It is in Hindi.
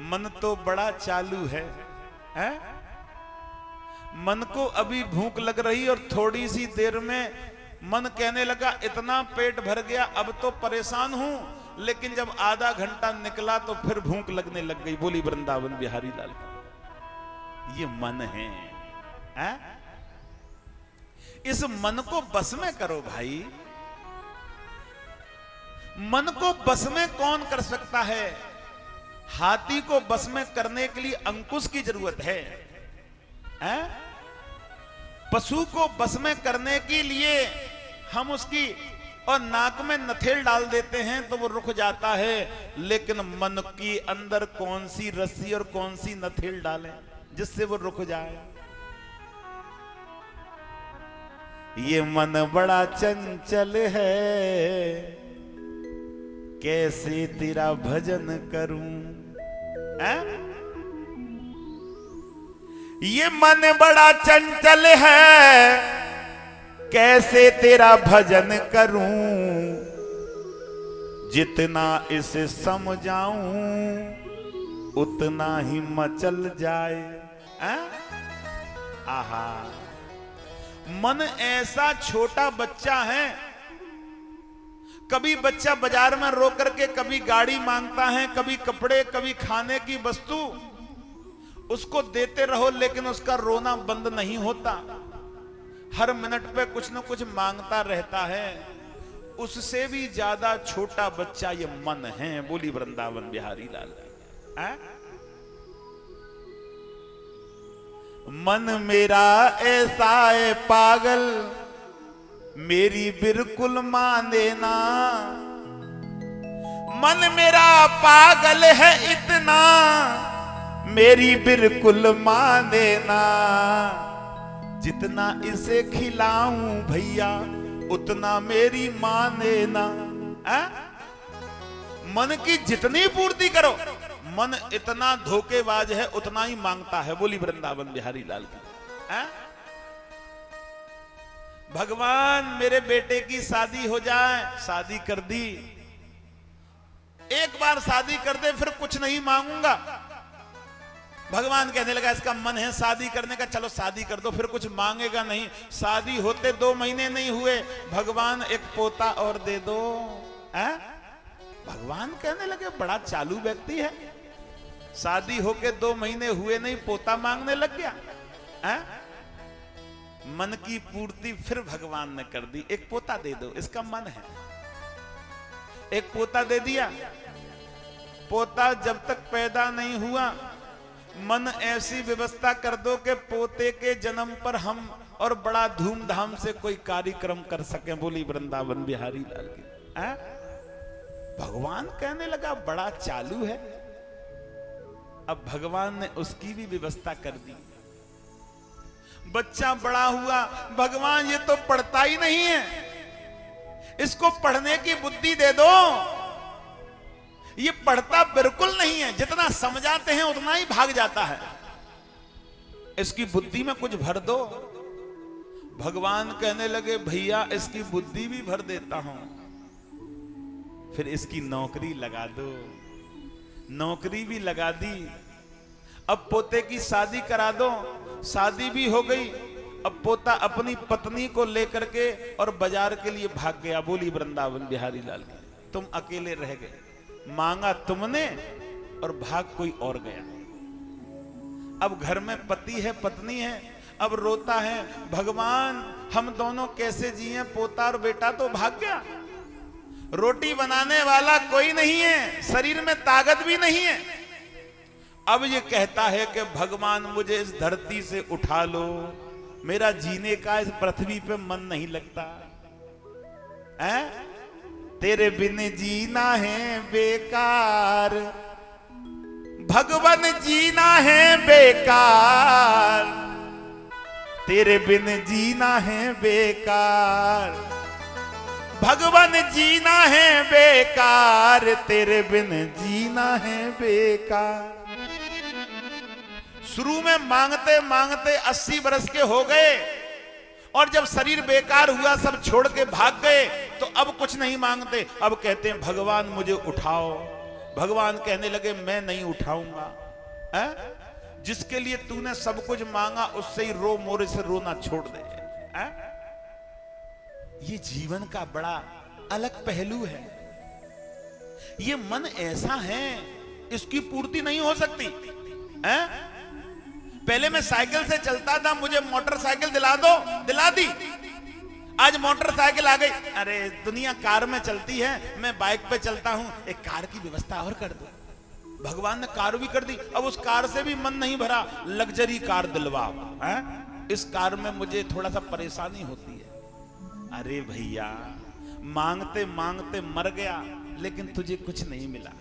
मन तो बड़ा चालू है, हैं? मन को अभी भूख लग रही और थोड़ी सी देर में मन कहने लगा इतना पेट भर गया अब तो परेशान हूं, लेकिन जब आधा घंटा निकला तो फिर भूख लगने लग गई। बोली वृंदावन बिहारी लाल की। ये मन है, हैं? इस मन को बस में करो भाई। मन को बस में कौन कर सकता है? हाथी को बस में करने के लिए अंकुश की जरूरत है, हैं? पशु को बस में करने के लिए हम उसकी और नाक में नथेल डाल देते हैं तो वो रुक जाता है, लेकिन मन की अंदर कौन सी रस्सी और कौन सी नथेल डालें जिससे वो रुक जाए? ये मन बड़ा चंचल है, कैसे तेरा भजन करूं, हैं? ये मन बड़ा चंचल है, कैसे तेरा भजन करूं, जितना इसे समझाऊं उतना ही मचल जाए, हैं? आहा, मन ऐसा छोटा बच्चा है। कभी बच्चा बाजार में रो करके कभी गाड़ी मांगता है, कभी कपड़े, कभी खाने की वस्तु, उसको देते रहो लेकिन उसका रोना बंद नहीं होता। हर मिनट पे कुछ न कुछ मांगता रहता है। उससे भी ज्यादा छोटा बच्चा ये मन है। बोली वृंदावन बिहारी लाल। मन मेरा ऐसा है पागल, मेरी बिल्कुल मान देना। मन मेरा पागल है इतना, मेरी बिल्कुल मान देना। जितना इसे खिलाऊं भैया उतना मेरी मान देना। मन की जितनी पूर्ति करो, मन इतना धोखेबाज है उतना ही मांगता है। बोली वृंदावन बिहारी लाल की। भगवान मेरे बेटे की शादी हो जाए, शादी कर दी, एक बार शादी कर दे फिर कुछ नहीं मांगूंगा। भगवान कहने लगा इसका मन है शादी करने का, चलो शादी कर दो, फिर कुछ मांगेगा नहीं। शादी होते 2 महीने नहीं हुए, भगवान एक पोता और दे दो। भगवान कहने लगे बड़ा चालू व्यक्ति है, शादी होके 2 महीने हुए नहीं पोता मांगने लग गया। मन की पूर्ति फिर भगवान ने कर दी, एक पोता दे दो, इसका मन है। एक पोता दे दिया। पोता जब तक पैदा नहीं हुआ, मन ऐसी व्यवस्था कर दो कि पोते के जन्म पर हम और बड़ा धूमधाम से कोई कार्यक्रम कर सके। बोली वृंदावन बिहारी लाल की। भगवान कहने लगा बड़ा चालू है। अब भगवान ने उसकी भी व्यवस्था कर दी। बच्चा बड़ा हुआ, भगवान ये तो पढ़ता ही नहीं है, इसको पढ़ने की बुद्धि दे दो। ये पढ़ता बिल्कुल नहीं है, जितना समझाते हैं उतना ही भाग जाता है, इसकी बुद्धि में कुछ भर दो। भगवान कहने लगे भैया इसकी बुद्धि भी भर देता हूं, फिर इसकी नौकरी लगा दो। नौकरी भी लगा दी। अब पोते की शादी करा दो, शादी भी हो गई। अब पोता अपनी पत्नी को लेकर के और बाजार के लिए भाग गया। बोली वृंदावन बिहारी लाल की। तुम अकेले रह गए, मांगा तुमने और भाग कोई और गया। अब घर में पति है पत्नी है, अब रोता है भगवान हम दोनों कैसे जिए, पोता और बेटा तो भाग गया, रोटी बनाने वाला कोई नहीं है, शरीर में ताकत भी नहीं है। अब ये कहता है कि भगवान मुझे इस धरती से उठा लो, मेरा जीने का इस पृथ्वी पे मन नहीं लगता है। तेरे बिन जीना है बेकार, भगवान जीना है बेकार, तेरे बिन जीना है बेकार, भगवान जीना है बेकार, तेरे बिन जीना है बेकार। शुरू में मांगते मांगते 80 बरस के हो गए और जब शरीर बेकार हुआ सब छोड़ के भाग गए तो अब कुछ नहीं मांगते। अब कहते हैं भगवान मुझे उठाओ, भगवान कहने लगे मैं नहीं उठाऊंगा। जिसके लिए तूने सब कुछ मांगा उससे ही रो, मोरे से रोना छोड़ दे। ये जीवन का बड़ा अलग पहलू है। ये मन ऐसा है, इसकी पूर्ति नहीं हो सकती। पहले मैं साइकिल से चलता था, मुझे मोटरसाइकिल दिला दो, दिला दी। आज मोटरसाइकिल आ गई, अरे दुनिया कार में चलती है, मैं बाइक पे चलता हूं, एक कार की व्यवस्था और कर दो। भगवान ने कार भी कर दी, अब उस कार से भी मन नहीं भरा, लग्जरी कार दिलवाओ। इस कार में मुझे थोड़ा सा परेशानी होती है। अरे भैया, मांगते मांगते मर गया, लेकिन तुझे कुछ नहीं मिला।